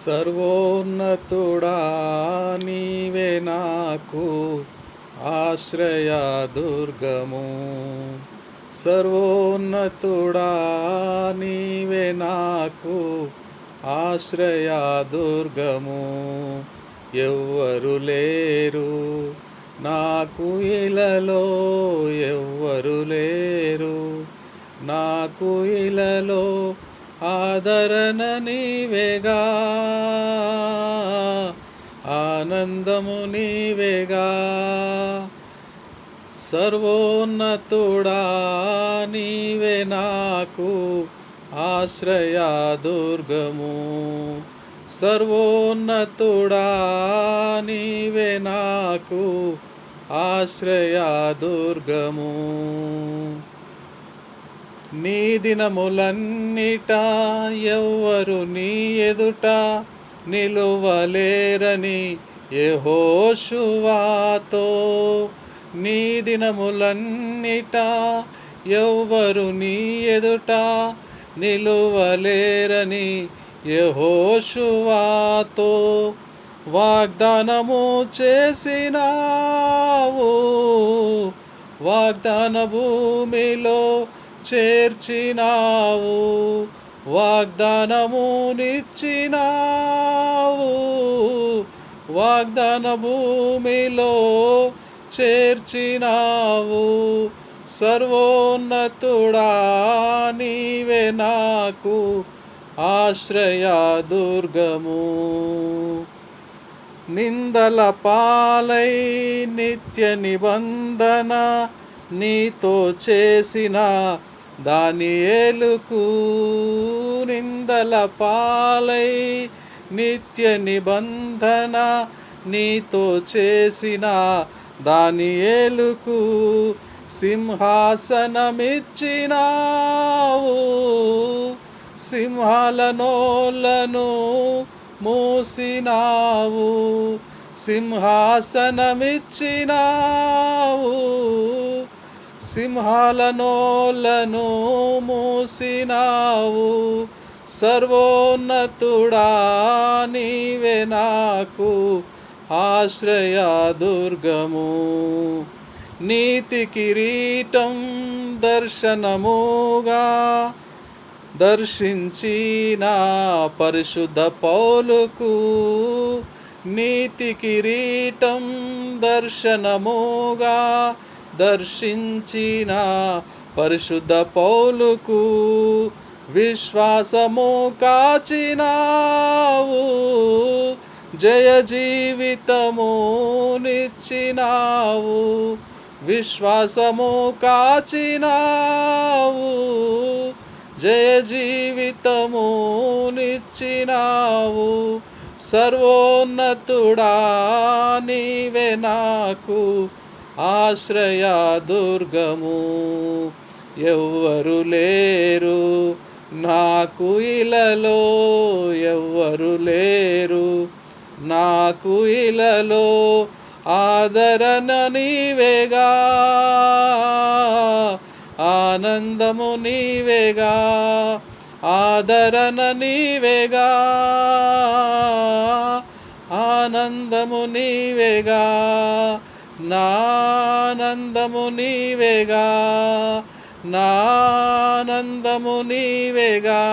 సర్వోన్నతుడా నీవే నాకు ఆశ్రయదుర్గము. సర్వోన్నతుడా నీవే నాకు ఆశ్రయదుర్గము. ఎవ్వరు లేరు నాకు ఇలలో, ఎవ్వరు లేరు నాకు ఇలలో, ఆదరణ నీవేగా, ఆనందము నీవేగా. సర్వోన్నతుడా నీవే నాకు ఆశ్రయదుర్గము. సర్వోన్నతుడా నీవే నాకు ఆశ్రయదుర్గము. నీ దినములన్నిట ఎవ్వరు నీ ఎదుట నిలువలేరని యెహోషువతో, నీ దినములన్నిట ఎవ్వరు నీ ఎదుట నిలువలేరని యెహోషువతో వాగ్దానము చేసినావు. వాగ్దాన భూమిలో చేర్చినావు, వాగ్దానమునిచ్చినావు. వాగ్దాన భూమిలో చేర్చినావు. సర్వోన్నతుడా నీవే నాకు ఆశ్రయదుర్గము. నిందల పాలై నిత్య నిబంధన నీతో చేసిన దానియేలుకు, నిందల పాలై నిత్య నిబంధన నీతో చేసిన దానియేలుకు సింహాసనమిచ్చినావు. సింహాల నోళ్లను మూసినావు, సింహాసనమిచ్చినావు. సింహాల నోళ్లను మూసినావు. సర్వోన్నతుడా నీవే నాకు ఆశ్రయదుర్గము. నీతి కిరీటం దర్శనముగా దర్శించిన పరిశుద్ధ పౌలుకు, నీతి కిరీటం దర్శనముగా దర్శించిన పరిశుద్ధ పౌలుకు విశ్వాసము కాచినావు. జయ జీవితము నిచ్చినావు. విశ్వాసము కాచినావు. జయ జీవితము నిచ్చినావు. సర్వోన్నతుడా నీవే నాకు ఆశ్రయదుర్గము. ఎవ్వరు లేరు నాకు ఇలలో, ఎవ్వరు లేరు నాకు ఇలలో, ఆదరణ నీవేగా, ఆనందము నీవేగా, ఆదరణ నీవేగా, ఆనందము నీవేగా, నానందము నీవేగా, నానందము నీవేగా.